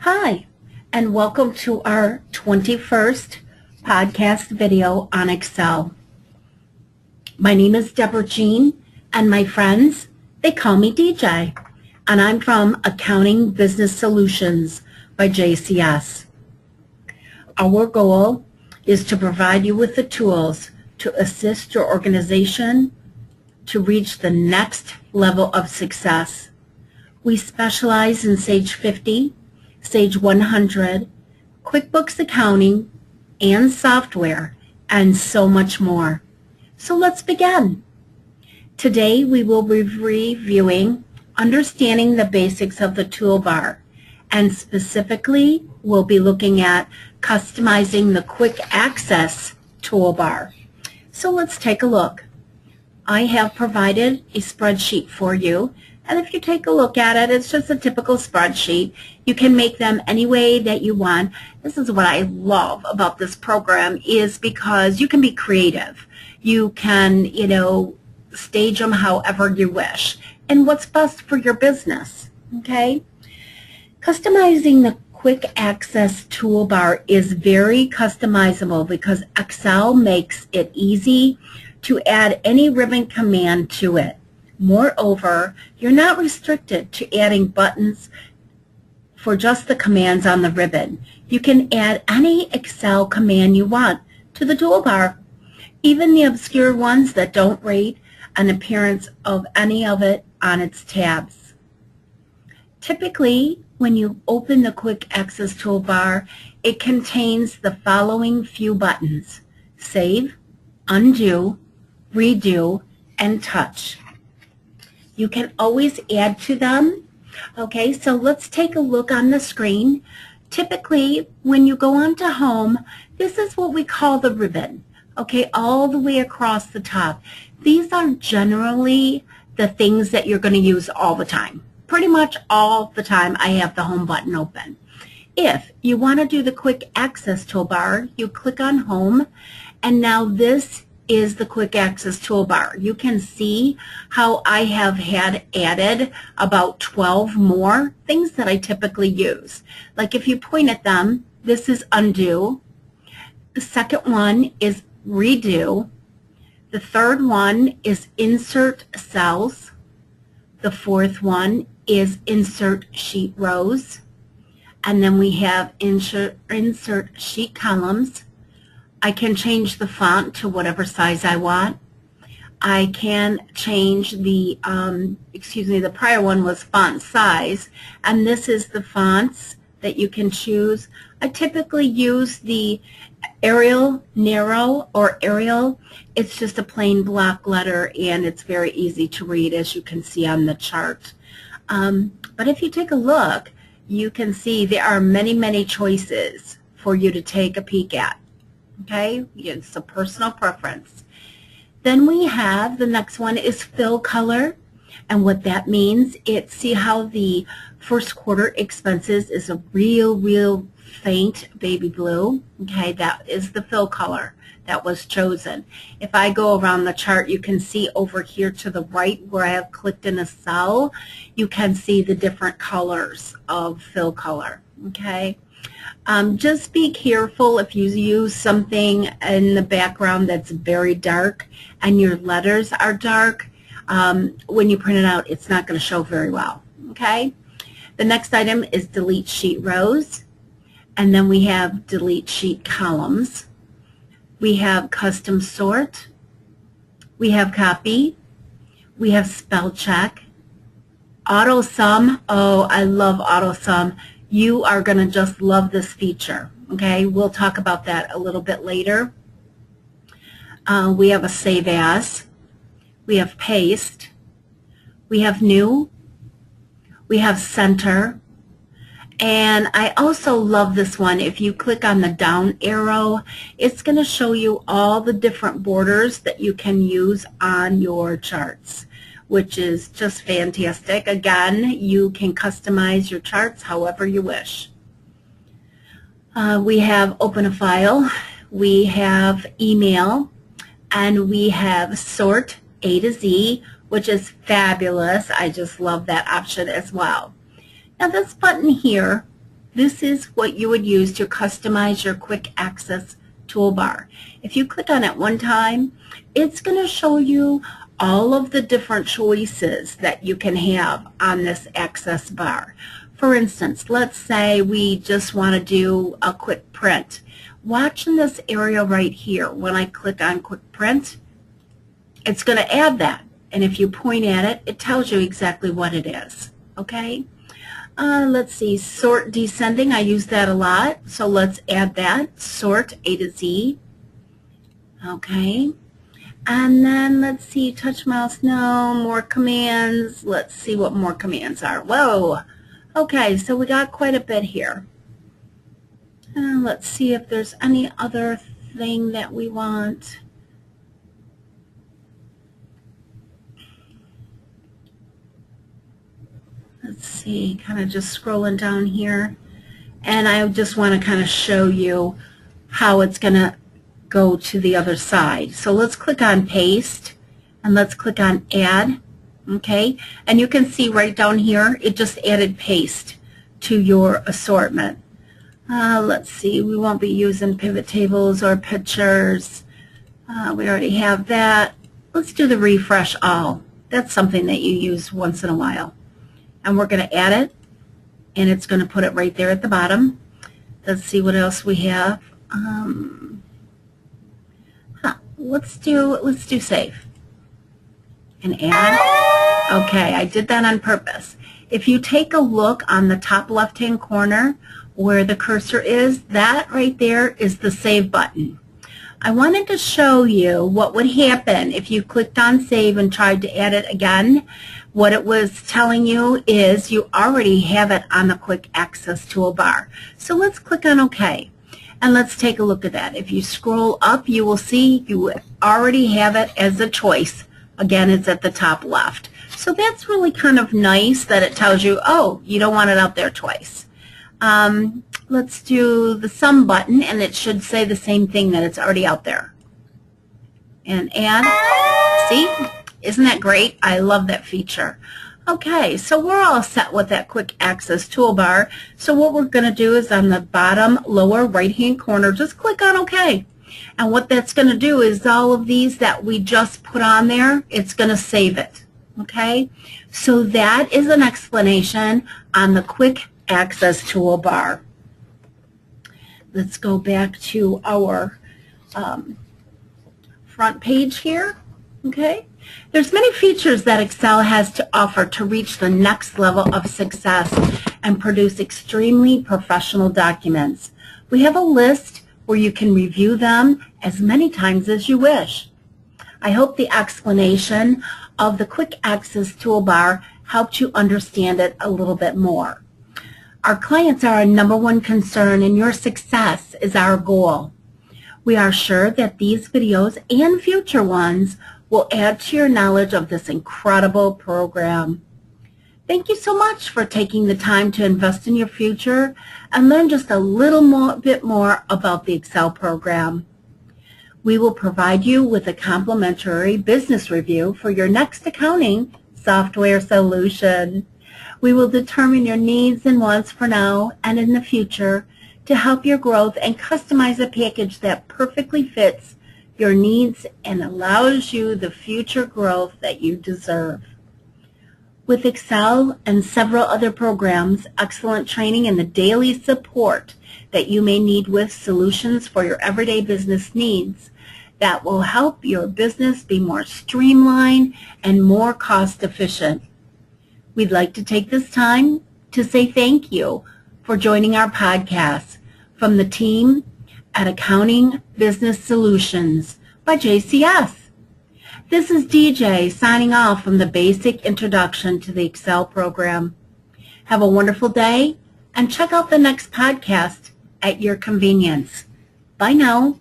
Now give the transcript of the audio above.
Hi, and welcome to our 21st podcast video on Excel. My name is Deborah Jean, and my friends, they call me DJ, and I'm from Accounting Business Solutions by JCS. Our goal is to provide you with the tools to assist your organization to reach the next level of success. We specialize in Sage 50, Sage 100, QuickBooks accounting, and software, and so much more. So let's begin. Today we will be reviewing understanding the basics of the toolbar, and specifically we'll be looking at customizing the quick access toolbar. So let's take a look. I have provided a spreadsheet for you. And if you take a look at it, it's just a typical spreadsheet. You can make them any way that you want. This is what I love about this program, is because you can be creative. You can, stage them however you wish and what's best for your business, okay? Customizing the quick access toolbar is very customizable because Excel makes it easy to add any ribbon command to it. Moreover, you're not restricted to adding buttons for just the commands on the ribbon. You can add any Excel command you want to the toolbar, even the obscure ones that don't rate an appearance of any of it on its tabs. Typically, when you open the Quick Access toolbar, it contains the following few buttons: Save, Undo, Redo, and Touch. You can always add to them. Okay, so let's take a look on the screen. Typically, when you go onto Home, this is what we call the ribbon, okay, all the way across the top. These are generally the things that you're going to use all the time. Pretty much all the time I have the Home button open. If you want to do the Quick Access toolbar, you click on Home, and now this is the Quick Access toolbar. You can see how I have had added about 12 more things that I typically use. Like if you point at them, this is Undo. The second one is Redo. The third one is Insert Cells. The fourth one is Insert Sheet Rows. And then we have Insert Sheet Columns. I can change the font to whatever size I want. I can change the, the prior one was font size, and this is the fonts that you can choose. I typically use the Arial Narrow or Arial. It's just a plain block letter, and it's very easy to read, as you can see on the chart. But if you take a look, you can see there are many, many choices for you to take a peek at. Okay, it's a personal preference. Then we have the next one is fill color, and what that means, see how the first quarter expenses is a real faint baby blue. Okay, that is the fill color that was chosen. If I go around the chart, you can see over here to the right where I have clicked in a cell, you can see the different colors of fill color. Okay. Just be careful if you use something in the background that's very dark and your letters are dark. When you print it out, it's not going to show very well. Okay. The next item is delete sheet rows, and then we have delete sheet columns. We have custom sort. We have copy. We have spell check. Autosum. Oh, I love Autosum. You are going to just love this feature, okay? We'll talk about that a little bit later. We have a save as. We have paste. We have new. We have center. And I also love this one. If you click on the down arrow, it's going to show you all the different borders that you can use on your charts, which is just fantastic. Again, you can customize your charts however you wish. We have open a file, we have email, and we have sort A to Z, which is fabulous. I just love that option as well. Now this button here This is what you would use to customize your quick access toolbar. If you click on it one time, it's going to show you all of the different choices that you can have on this access bar. For instance, let's say we just want to do a quick print. Watch in this area right here. When I click on quick print, it's going to add that. And if you point at it, it tells you exactly what it is. Okay? Let's see, sort descending. I use that a lot. So let's add that. Sort A to Z. Okay. And then let's see, touch mouse, no, more commands. Let's see what more commands are. Whoa. Okay, so we got quite a bit here. Let's see if there's any other thing that we want. Let's see, kind of just scrolling down here. And I just want to kind of show you how it's going to go to the other side. So let's click on paste and let's click on add. Okay, and you can see right down here it just added paste to your assortment. Let's see, we won't be using pivot tables or pictures. We already have that. Let's do the refresh all. That's something that you use once in a while. And we're going to add it, and it's going to put it right there at the bottom. Let's see what else we have. Let's do save and add. Okay, I did that on purpose. If you take a look on the top left-hand corner where the cursor is, that right there is the save button. I wanted to show you what would happen if you clicked on save and tried to add it again. What it was telling you is you already have it on the quick access toolbar. So let's click on OK. And let's take a look at that. If you scroll up, you will see you already have it as a choice. Again, it's at the top left. So that's really kind of nice that it tells you, oh, you don't want it out there twice. Let's do the sum button, and it should say the same thing, that it's already out there. And add. See? Isn't that great? I love that feature. Okay, so we're all set with that quick access toolbar. So what we're going to do is on the bottom lower right-hand corner, just click on OK. And what that's going to do is all of these that we just put on there, it's going to save it. Okay, so that is an explanation on the quick access toolbar. Let's go back to our front page here. Okay, there's many features that Excel has to offer to reach the next level of success and produce extremely professional documents. We have a list where you can review them as many times as you wish. I hope the explanation of the quick access toolbar helped you understand it a little bit more. Our clients are our #1 concern, and your success is our goal. We are sure that these videos and future ones will add to your knowledge of this incredible program. Thank you so much for taking the time to invest in your future and learn just a little bit more about the Excel program. We will provide you with a complimentary business review for your next accounting software solution. We will determine your needs and wants for now and in the future to help your growth and customize a package that perfectly fits your needs and allows you the future growth that you deserve. With Excel and several other programs, excellent training, and the daily support that you may need with solutions for your everyday business needs that will help your business be more streamlined and more cost efficient. We'd like to take this time to say thank you for joining our podcast from the team at Accounting Business Solutions by JCS. This is DJ signing off from the basic introduction to the Excel program. Have a wonderful day and check out the next podcast at your convenience. Bye now.